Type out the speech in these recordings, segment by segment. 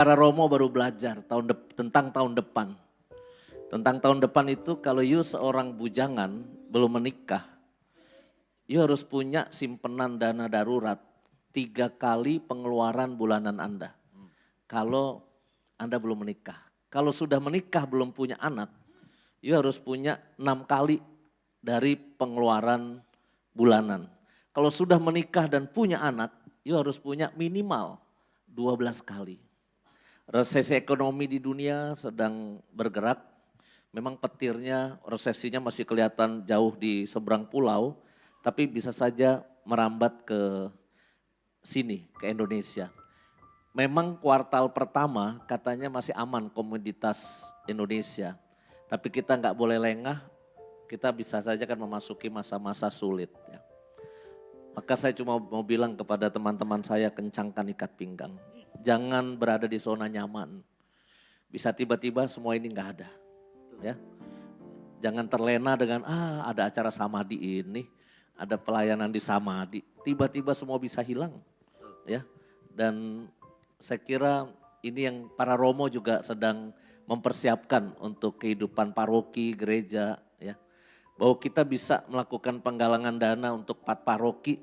Para Romo baru belajar tentang tahun depan. Tentang tahun depan itu kalau you seorang bujangan belum menikah, you harus punya simpenan dana darurat 3 kali pengeluaran bulanan Anda. Kalau Anda belum menikah. Kalau sudah menikah belum punya anak, you harus punya 6 kali dari pengeluaran bulanan. Kalau sudah menikah dan punya anak, you harus punya minimal 12 kali. Resesi ekonomi di dunia sedang bergerak, memang petirnya, resesinya masih kelihatan jauh di seberang pulau, tapi bisa saja merambat ke sini, ke Indonesia. Memang kuartal pertama katanya masih aman komoditas Indonesia, tapi kita nggak boleh lengah, kita bisa saja kan memasuki masa-masa sulit. Ya. Maka saya cuma mau bilang kepada teman-teman saya, kencangkan ikat pinggang. Jangan berada di zona nyaman. Bisa tiba-tiba semua ini nggak ada. Ya. Jangan terlena dengan ada acara samadi ini, ada pelayanan di samadi. Tiba-tiba semua bisa hilang. Ya. Dan saya kira ini yang para Romo juga sedang mempersiapkan untuk kehidupan paroki, gereja. Ya. Bahwa kita bisa melakukan penggalangan dana untuk 4 paroki,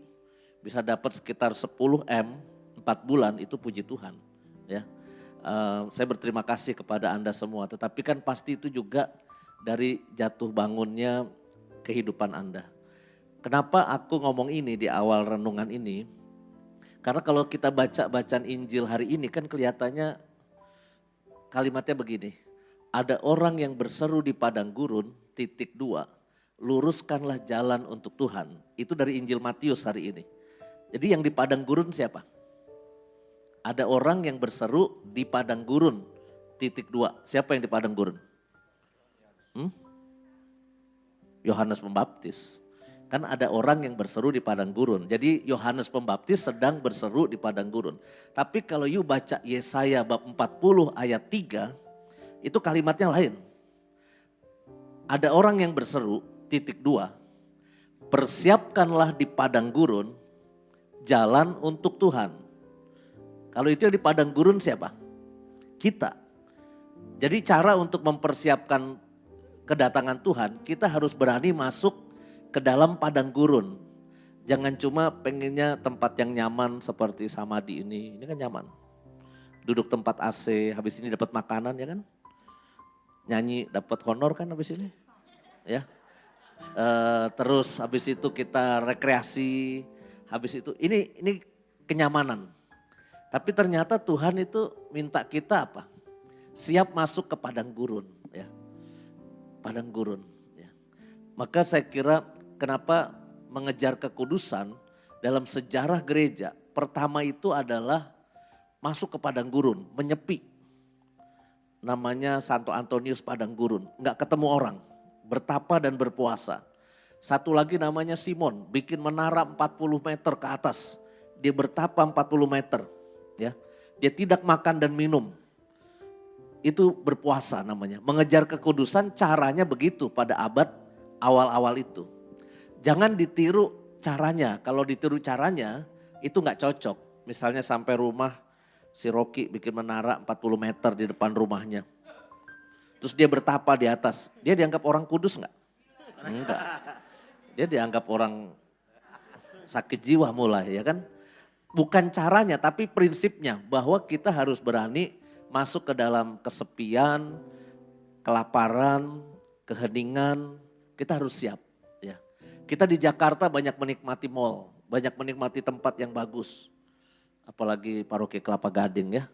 bisa dapat sekitar 10 M, 4 bulan, itu puji Tuhan. Ya, saya berterima kasih kepada Anda semua, tetapi kan pasti itu juga dari jatuh bangunnya kehidupan Anda. Kenapa aku ngomong ini di awal renungan ini? Karena kalau kita baca bacaan Injil hari ini kan kelihatannya kalimatnya begini. Ada orang yang berseru di padang gurun, titik 2, luruskanlah jalan untuk Tuhan. Itu dari Injil Matius hari ini. Jadi yang di padang gurun siapa? Ada orang yang berseru di padang gurun, titik 2. Siapa yang di padang gurun? Yohanes Pembaptis. Kan ada orang yang berseru di padang gurun. Jadi Yohanes Pembaptis sedang berseru di padang gurun. Tapi kalau you baca Yesaya bab 40 ayat 3, itu kalimatnya lain. Ada orang yang berseru, titik 2, persiapkanlah di padang gurun jalan untuk Tuhan. Kalau itu yang di padang gurun siapa? Kita. Jadi cara untuk mempersiapkan kedatangan Tuhan, kita harus berani masuk ke dalam padang gurun. Jangan cuma pengennya tempat yang nyaman seperti Samadi ini kan nyaman. Duduk tempat AC, habis ini dapat makanan ya kan? Nyanyi dapat honor kan habis ini? Ya. Terus habis itu kita rekreasi, habis itu ini kenyamanan. Tapi ternyata Tuhan itu minta kita apa? Siap masuk ke padang gurun. Ya. Padang gurun. Ya. Maka saya kira kenapa mengejar kekudusan dalam sejarah gereja. Pertama itu adalah masuk ke padang gurun, menyepi. Namanya Santo Antonius Padang Gurun. Enggak ketemu orang, bertapa dan berpuasa. Satu lagi namanya Simon, bikin menara 40 meter ke atas. Dia bertapa 40 meter. Ya, dia tidak makan dan minum. Itu berpuasa namanya. Mengejar kekudusan caranya begitu pada abad awal-awal itu. Jangan ditiru caranya. Kalau ditiru caranya itu nggak cocok. Misalnya sampai rumah si Rocky bikin menara 40 meter di depan rumahnya. Terus dia bertapa di atas. Dia dianggap orang kudus nggak? Enggak. Dia dianggap orang sakit jiwa mulai ya kan. Bukan caranya tapi prinsipnya bahwa kita harus berani masuk ke dalam kesepian, kelaparan, keheningan, kita harus siap. Ya. Kita di Jakarta banyak menikmati mall, banyak menikmati tempat yang bagus. Apalagi paroki Kelapa Gading ya.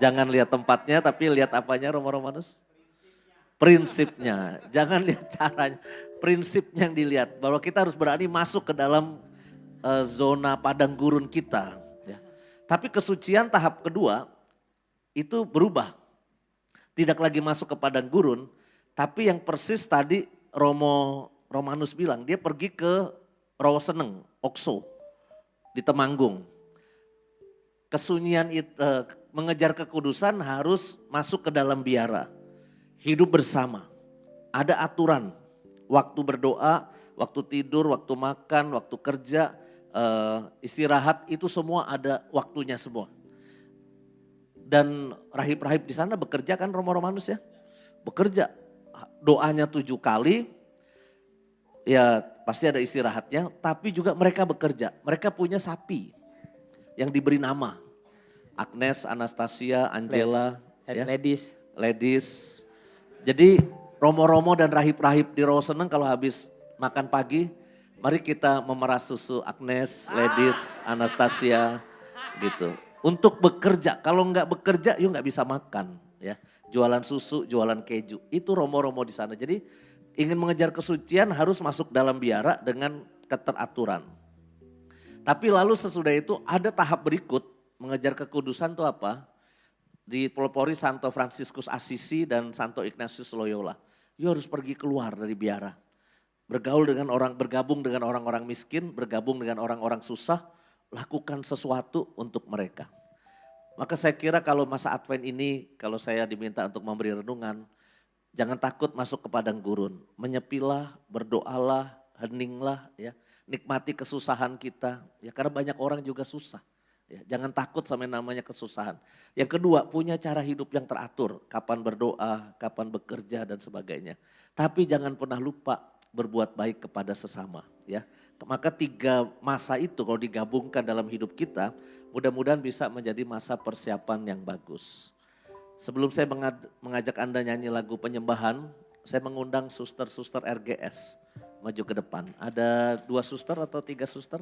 Jangan lihat tempatnya tapi lihat apanya Romo-Romanus? Prinsipnya, jangan lihat caranya. Prinsipnya yang dilihat bahwa kita harus berani masuk ke dalam zona padang gurun kita. Ya. Tapi kesucian tahap kedua itu berubah. Tidak lagi masuk ke padang gurun, tapi yang persis tadi Romanus bilang, dia pergi ke Rawaseneng, Okso, di Temanggung. Kesunyian itu, mengejar kekudusan harus masuk ke dalam biara. Hidup bersama, ada aturan, waktu berdoa, waktu tidur, waktu makan, waktu kerja, istirahat itu semua ada waktunya semua. Dan rahib-rahib di sana bekerja kan Romanus ya, bekerja doanya 7 kali, ya pasti ada istirahatnya, tapi juga mereka bekerja. Mereka punya sapi yang diberi nama, Agnes, Anastasia, Angela, ya, Ladies. ladies. Jadi romo-romo dan rahib-rahib di Roseneng kalau habis makan pagi, mari kita memerah susu Agnes, ladies, Anastasia gitu. Untuk bekerja, kalau nggak bekerja yuk nggak bisa makan ya. Jualan susu, jualan keju, itu romo-romo di sana. Jadi ingin mengejar kesucian harus masuk dalam biara dengan keteraturan. Tapi lalu sesudah itu ada tahap berikut, mengejar kekudusan itu apa? Dipelopori Santo Fransiskus Assisi dan Santo Ignatius Loyola. You harus pergi keluar dari biara. Bergaul dengan orang, bergabung dengan orang-orang miskin, bergabung dengan orang-orang susah, lakukan sesuatu untuk mereka. Maka saya kira kalau masa Advent ini, kalau saya diminta untuk memberi renungan, jangan takut masuk ke padang gurun. Menyepilah, berdoalah, heninglah ya. Nikmati kesusahan kita, ya karena banyak orang juga susah. Ya, jangan takut sama yang namanya kesusahan. Yang kedua, punya cara hidup yang teratur. Kapan berdoa, kapan bekerja dan sebagainya. Tapi jangan pernah lupa berbuat baik kepada sesama. Ya, maka 3 masa itu kalau digabungkan dalam hidup kita, mudah-mudahan bisa menjadi masa persiapan yang bagus. Sebelum saya mengajak Anda nyanyi lagu penyembahan, saya mengundang suster-suster RGS maju ke depan. Ada 2 suster atau 3 suster?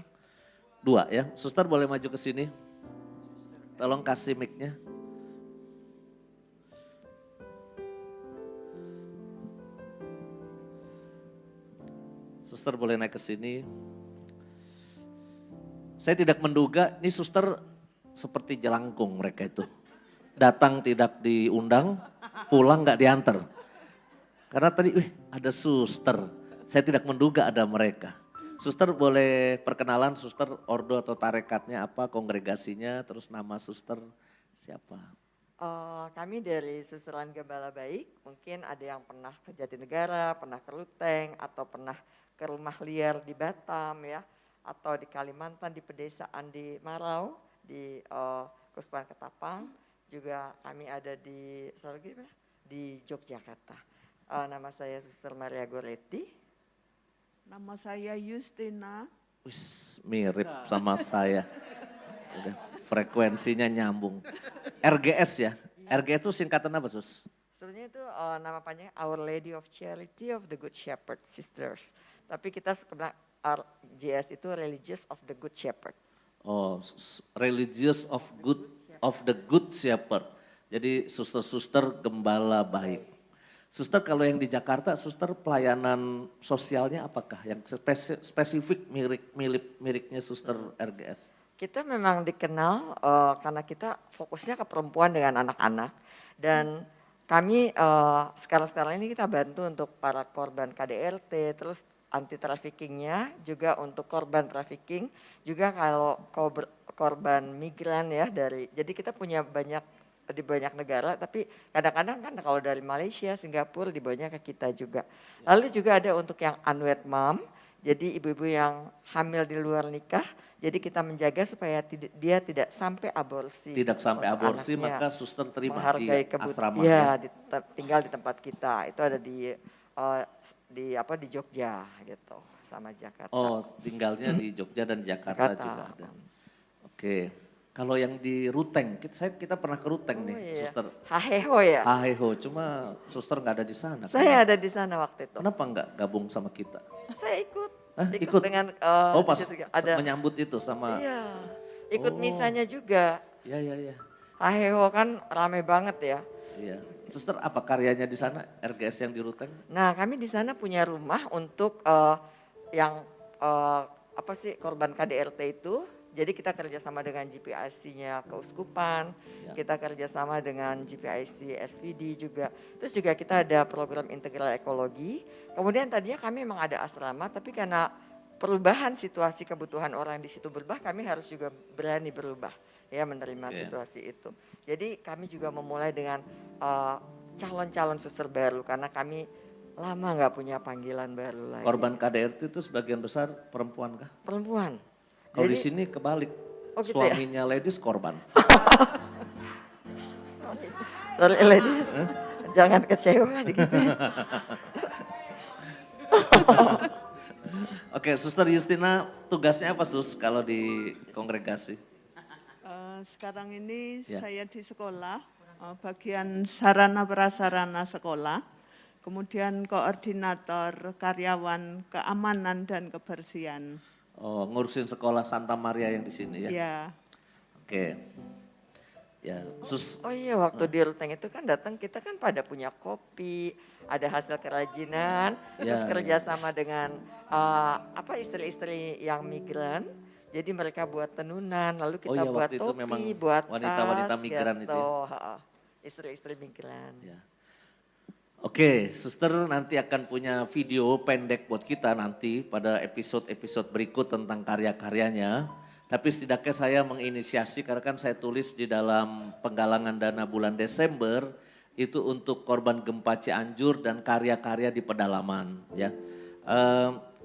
2 ya, suster boleh maju ke sini. Tolong kasih mic-nya. Suster boleh naik ke sini. Saya tidak menduga ini suster seperti jelangkung mereka itu. Datang tidak diundang, pulang nggak diantar. Karena tadi ada suster, saya tidak menduga ada mereka. Suster boleh perkenalan suster ordo atau tarekatnya apa, kongregasinya, terus nama suster siapa? Kami dari Susteran Gembala Baik, mungkin ada yang pernah ke Jatinegara, pernah ke Luteng, atau pernah ke rumah liar di Batam ya, atau di Kalimantan, di pedesaan di Marau, di Kuspan Ketapang, juga kami ada di Yogyakarta. Nama saya Suster Maria Goretti. Nama saya Justina. Wis, mirip sama saya. Udah, frekuensinya nyambung. RGS ya, RGS itu singkatan apa Sus? Sebenarnya itu nama panjangnya Our Lady of Charity of the Good Shepherd Sisters. Tapi kita suka bilang RGS itu Religious of the Good Shepherd. Oh, Religious of the Good Shepherd. Jadi suster-suster gembala baik. Suster kalau yang di Jakarta, suster pelayanan sosialnya apakah yang spesifik miripnya suster RGS? Kita memang dikenal karena kita fokusnya ke perempuan dengan anak-anak dan kami sekarang ini kita bantu untuk para korban KDRT, terus anti traffickingnya juga untuk korban trafficking, juga kalau korban migran ya jadi kita punya di banyak negara, tapi kadang-kadang kan kalau dari Malaysia, Singapura dibawanya ke kita juga. Lalu juga ada untuk yang unwed mom, jadi ibu-ibu yang hamil di luar nikah, jadi kita menjaga supaya dia tidak sampai aborsi. Tidak sampai aborsi, anaknya. maka suster terima Menghargai di asrama ya. Tinggal di tempat kita, itu ada di Jogja gitu, sama Jakarta. Oh, tinggalnya di Jogja dan Jakarta juga ada. Oke. Kalau yang di Ruteng, kita pernah ke Ruteng nih, iya. suster. Haheho ya? Haheho, cuma suster nggak ada di sana. Saya ada di sana waktu itu. Kenapa nggak gabung sama kita? Saya ikut. Ikut dengan pas ada menyambut itu sama. Iya. Ikut misanya juga. Iya. Haheho kan rame banget ya. Iya. Suster apa karyanya di sana RGS yang di Ruteng? Nah, kami di sana punya rumah untuk yang korban KDRT itu. Jadi kita kerjasama dengan GPIC-nya Keuskupan, kita kerjasama dengan GPIC SVD juga. Terus juga kita ada program integral ekologi. Kemudian tadinya kami memang ada asrama, tapi karena perubahan situasi kebutuhan orang di situ berubah, kami harus juga berani berubah ya menerima situasi itu. Jadi kami juga memulai dengan calon-calon suster baru karena kami lama nggak punya panggilan baru lagi. Korban KDRT itu sebagian besar perempuan kah? Perempuan. Kalau di Jadi- sini kebalik, Oh, gitu ya? suaminya ladies korban. Sorry ladies, jangan kecewa gitu. Oke, Suster Justina tugasnya apa Sus kalau di kongregasi? Sekarang ini Ya. saya di sekolah, bagian sarana prasarana sekolah, kemudian koordinator karyawan keamanan dan kebersihan. Oh, ngurusin sekolah Santa Maria yang di sini ya? Ya, Oke. Ya, Sus. Oh iya, waktu di Ruteng itu kan datang kita kan pada punya kopi, ada hasil kerajinan, terus Ya, kerjasama dengan istri-istri yang migran. Jadi mereka buat tenunan, lalu Oh kita iya, buat waktu itu topi, memang buat wanita-wanita tas, migran itu gitu. ya? Ha-ha. Istri-istri migran. Ya. Oke, Suster nanti akan punya video pendek buat kita nanti pada episode-episode berikut tentang karya-karyanya. Tapi setidaknya saya menginisiasi karena kan saya tulis di dalam penggalangan dana bulan Desember itu untuk korban gempa Cianjur dan karya-karya di pedalaman ya.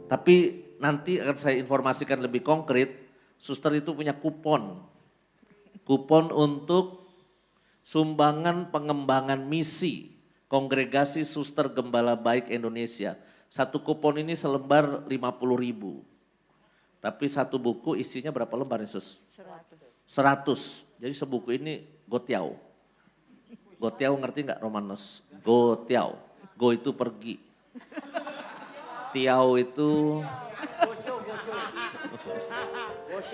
Tapi nanti akan saya informasikan lebih konkret, Suster itu punya kupon. Kupon untuk sumbangan pengembangan misi Kongregasi Suster Gembala Baik Indonesia. Satu kupon ini selembar 50.000. Tapi satu buku isinya berapa lembar nih Sus? 100. Jadi sebuku ini gotiau. Gotiau ngerti nggak Romanos? Gotiau. Go itu pergi. Tiau itu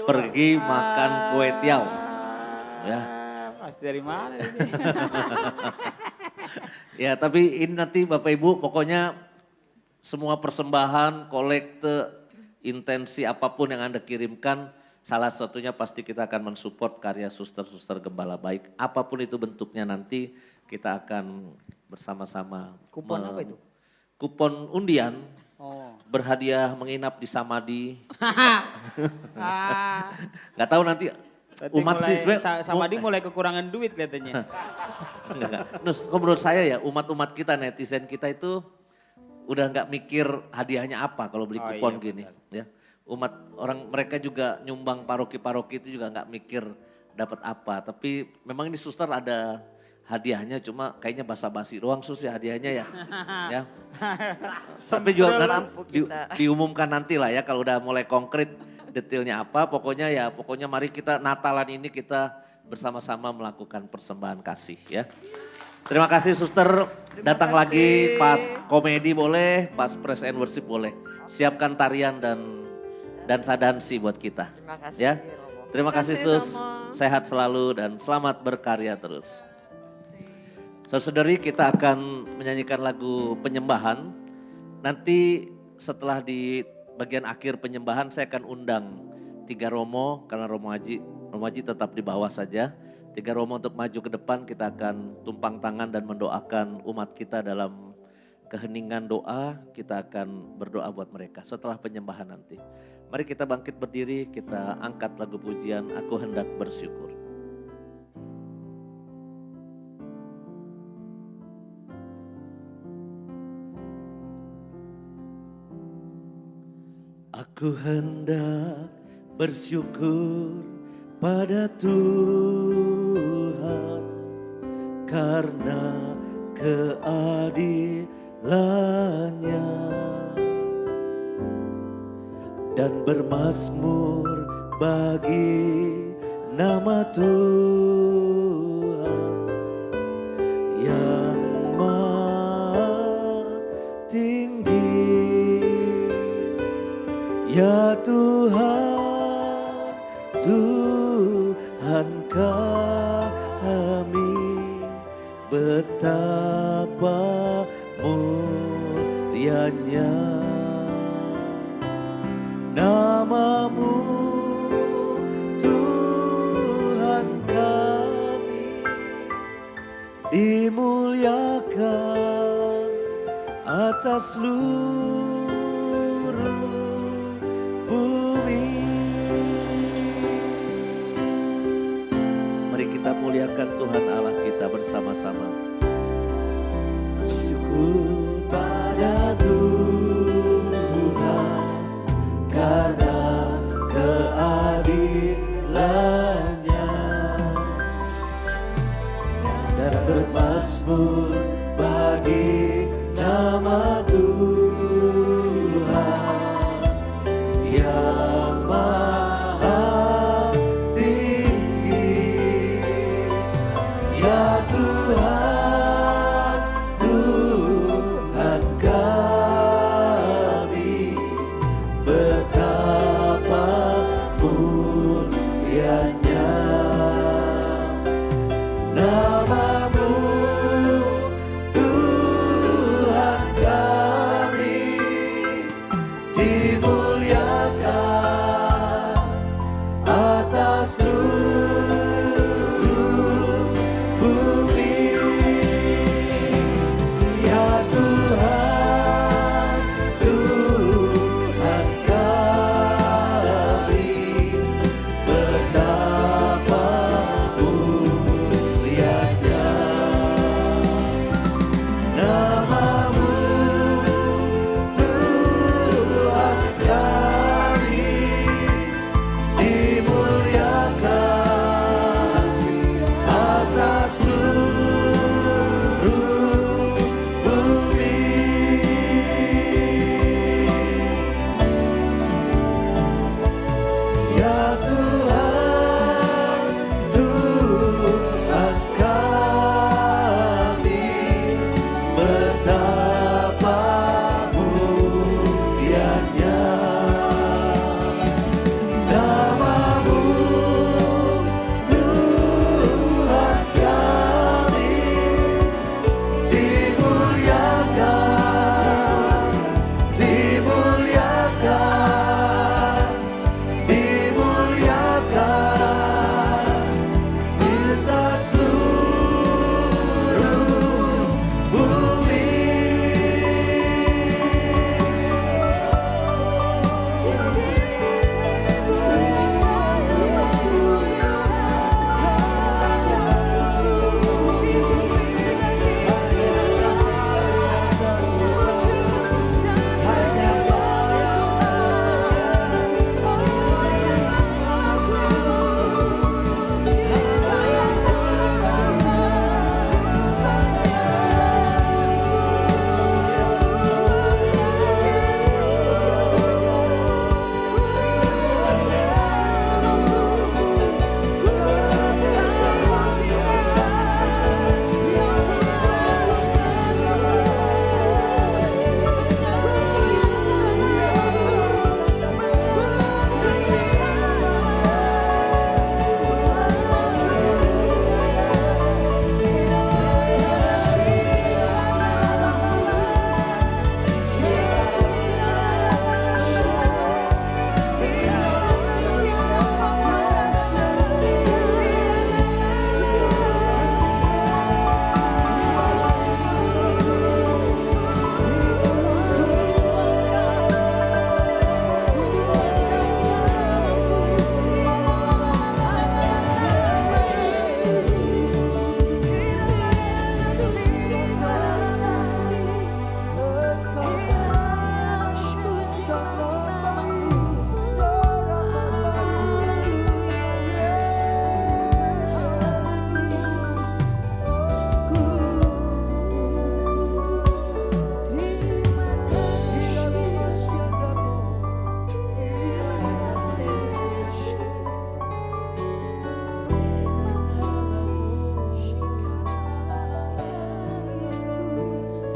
pergi makan kue tiau. Ya. Mas dari mana ini? Ya tapi ini nanti Bapak Ibu pokoknya semua persembahan, kolekte, intensi apapun yang Anda kirimkan, salah satunya pasti kita akan mensupport karya suster-suster Gembala Baik. Apapun itu bentuknya nanti kita akan bersama-sama. Kupon apa itu? Kupon undian, Oh. berhadiah menginap di Samadhi. Ah, Nggak tahu nanti berarti umat mulai, sih sebenarnya. sama dia mulai kekurangan duit kelihatannya. Enggak. Nus, kok menurut saya ya umat-umat kita, netizen kita itu udah nggak mikir hadiahnya apa kalau beli Oh, kupon iya, gini. Ya, umat orang mereka juga nyumbang paroki-paroki itu juga nggak mikir dapat apa. Tapi memang ini suster ada hadiahnya, cuma kayaknya basa-basi doang Sus ya hadiahnya ya. Ya. Tapi juga Mampu kita. diumumkan nanti lah ya kalau udah mulai konkret detailnya apa. Pokoknya mari kita Natalan ini kita bersama-sama melakukan persembahan kasih ya. Terima kasih Suster, datang kasih. lagi pas komedi boleh, pas praise and worship boleh. Siapkan tarian dan dansa dansi buat kita. Terima kasih Ya. Romo. Terima kasih Terima kasih, Sus, Romo. sehat selalu dan selamat berkarya terus. Saudari kita akan menyanyikan lagu penyembahan. Nanti setelah di bagian akhir penyembahan saya akan undang 3 Romo karena Romo Haji tetap di bawah saja. 3 Romo untuk maju ke depan, kita akan tumpang tangan dan mendoakan umat kita dalam keheningan doa. Kita akan berdoa buat mereka setelah penyembahan nanti. Mari kita bangkit berdiri, kita angkat lagu pujian Aku Hendak Bersyukur. Aku hendak bersyukur pada Tuhan karena keadilannya dan bermazmur bagi nama Tuhan yang maha tinggi. Ya Tuhan, Tuhan kami, betapa mulianya namamu, Tuhan kami, dimuliakan atas seluruh bumi. Mari kita muliakan Tuhan Allah kita bersama-sama. Bersyukur pada Tuhan karena keadilannya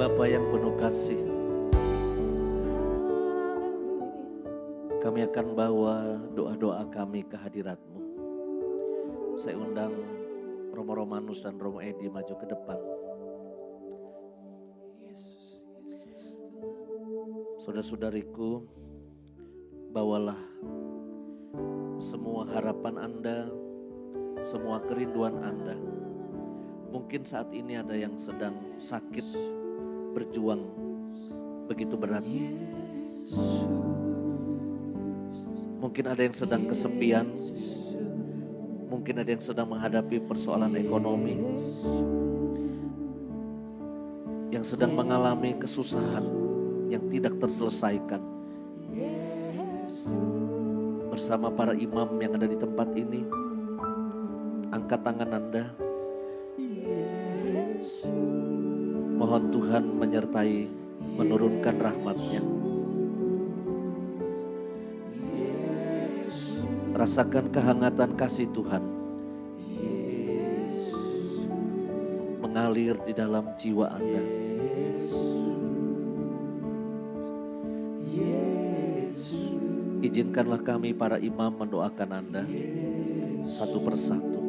Bapa yang penuh kasih, kami akan bawa doa-doa kami ke hadirat-Mu. Saya undang Romo Romanus dan Romo Edi maju ke depan. Saudara-saudariku, bawalah semua harapan Anda, semua kerinduan Anda. Mungkin saat ini ada yang sedang sakit, berjuang begitu berat. Mungkin ada yang sedang kesepian, mungkin ada yang sedang menghadapi persoalan ekonomi, yang sedang mengalami kesusahan yang tidak terselesaikan. Bersama para imam yang ada di tempat ini, angkat tangan Anda. Mohon Tuhan menyertai, menurunkan rahmat-Nya. Rasakan kehangatan kasih Tuhan mengalir di dalam jiwa Anda. Izinkanlah kami para imam mendoakan Anda satu persatu.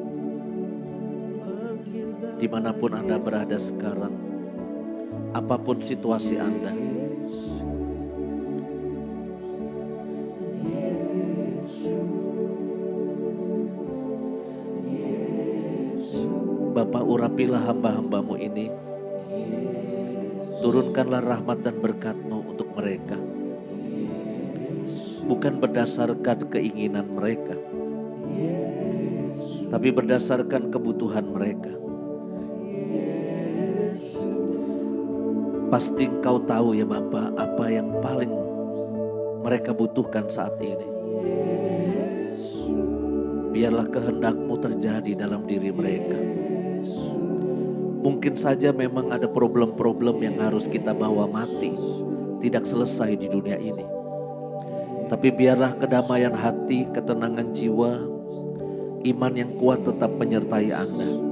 Dimanapun Anda berada sekarang, apapun situasi Anda, Bapa, urapilah hamba-hamba-Mu ini. Turunkanlah rahmat dan berkat-Mu untuk mereka. Bukan berdasarkan keinginan mereka, tapi berdasarkan kebutuhan mereka. Pasti Engkau tahu ya Bapa, apa yang paling mereka butuhkan saat ini. Biarlah kehendak-Mu terjadi dalam diri mereka. Mungkin saja memang ada problem-problem yang harus kita bawa mati, tidak selesai di dunia ini. Tapi biarlah kedamaian hati, ketenangan jiwa, iman yang kuat tetap menyertai Anda.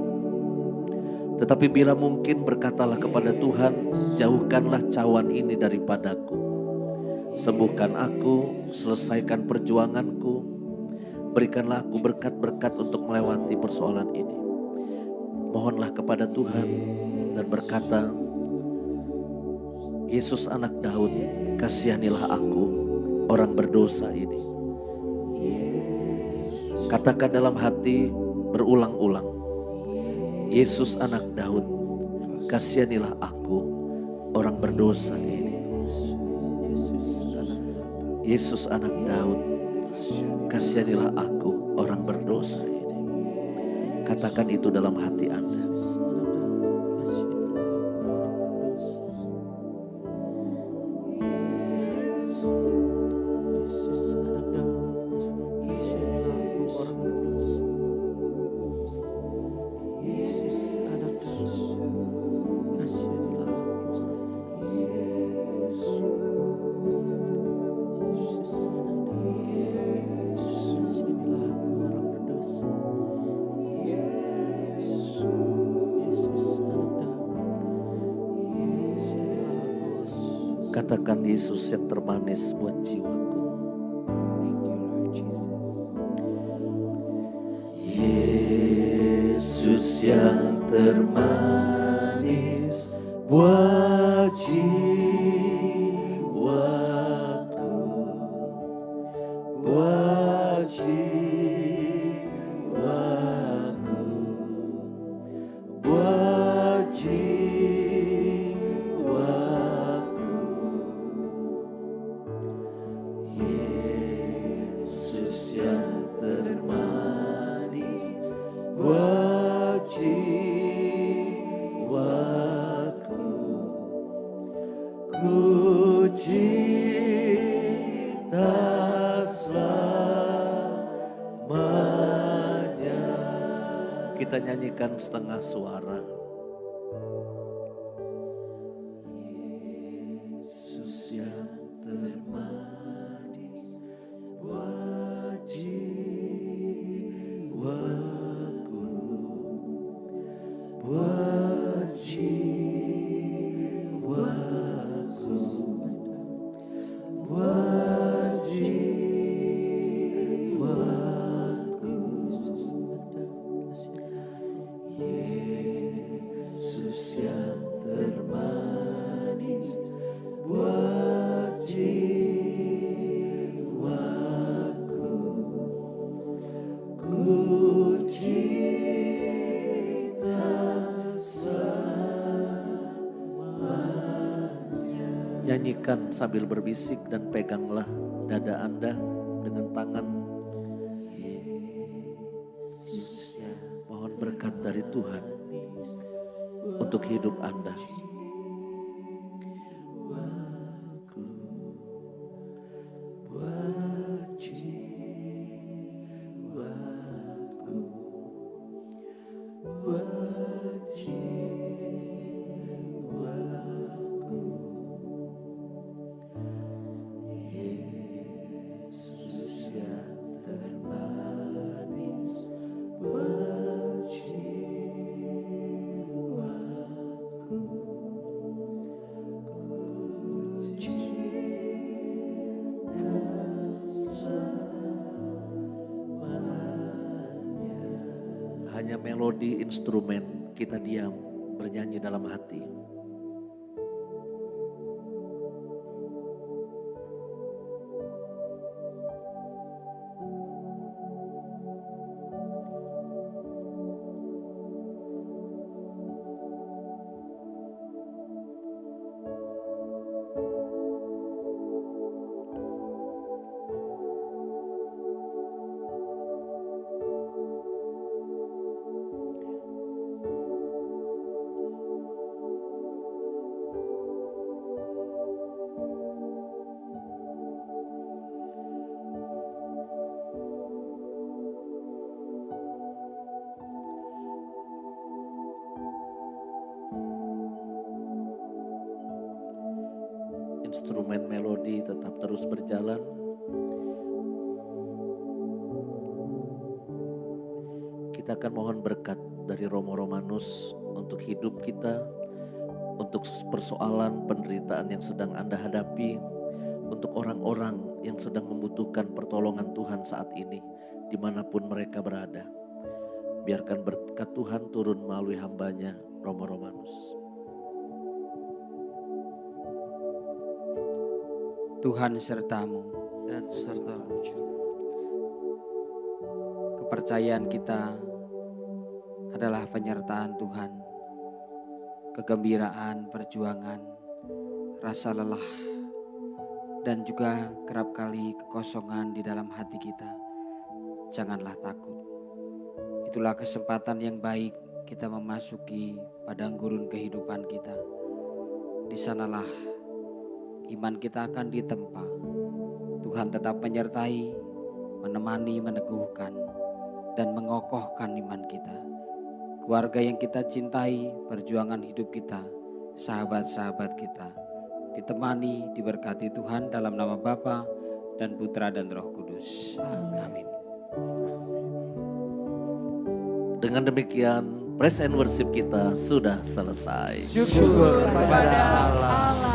Tetapi bila mungkin berkatalah kepada Tuhan, jauhkanlah cawan ini daripadaku. Sembuhkan aku, selesaikan perjuanganku, berikanlah aku berkat-berkat untuk melewati persoalan ini. Mohonlah kepada Tuhan dan berkata, Yesus anak Daud, kasihanilah aku, orang berdosa ini. Katakan dalam hati berulang-ulang, Yesus anak Daud, kasihanilah aku, orang berdosa ini. Yesus anak Daud, kasihanilah aku, orang berdosa ini. Katakan itu dalam hati Anda. Katakan Yesus yang termanis buat jiwaku. Yesus yang termanis buat jiwaku, buat jiwaku, buat jiwaku. Yesus yang termanis buat jiwaku, ku cinta selamanya. Kita nyanyikan setengah suara. Yesus yang termanis buat jiwaku, buat jiwaku. Yesus yang termanis buat jiwaku, ku cinta selamanya. Nyanyikan sambil berbisik dan peganglah dada Anda dengan tangan. Mohon berkat dari Tuhan untuk hidup Anda. Hanya melodi instrumen, kita diam bernyanyi dalam hati. Instrumen melodi tetap terus berjalan. Kita akan mohon berkat dari Romo Romanus untuk hidup kita, untuk persoalan penderitaan yang sedang Anda hadapi, untuk orang-orang yang sedang membutuhkan pertolongan Tuhan saat ini, dimanapun mereka berada. Biarkan berkat Tuhan turun melalui hambanya Romo Romanus. Tuhan sertamu. Dan sertamu juga. Kepercayaan kita adalah penyertaan Tuhan. Kegembiraan, perjuangan, rasa lelah, dan juga kerap kali kekosongan di dalam hati kita. Janganlah takut. Itulah kesempatan yang baik kita memasuki padang gurun kehidupan kita. Di sanalah iman kita akan ditempa. Tuhan tetap menyertai, menemani, meneguhkan, dan mengokohkan iman kita. Keluarga yang kita cintai, perjuangan hidup kita, sahabat-sahabat kita, ditemani, diberkati Tuhan dalam nama Bapa dan Putra dan Roh Kudus. Amin. Dengan demikian, praise and worship kita sudah selesai. Syukur kepada Allah.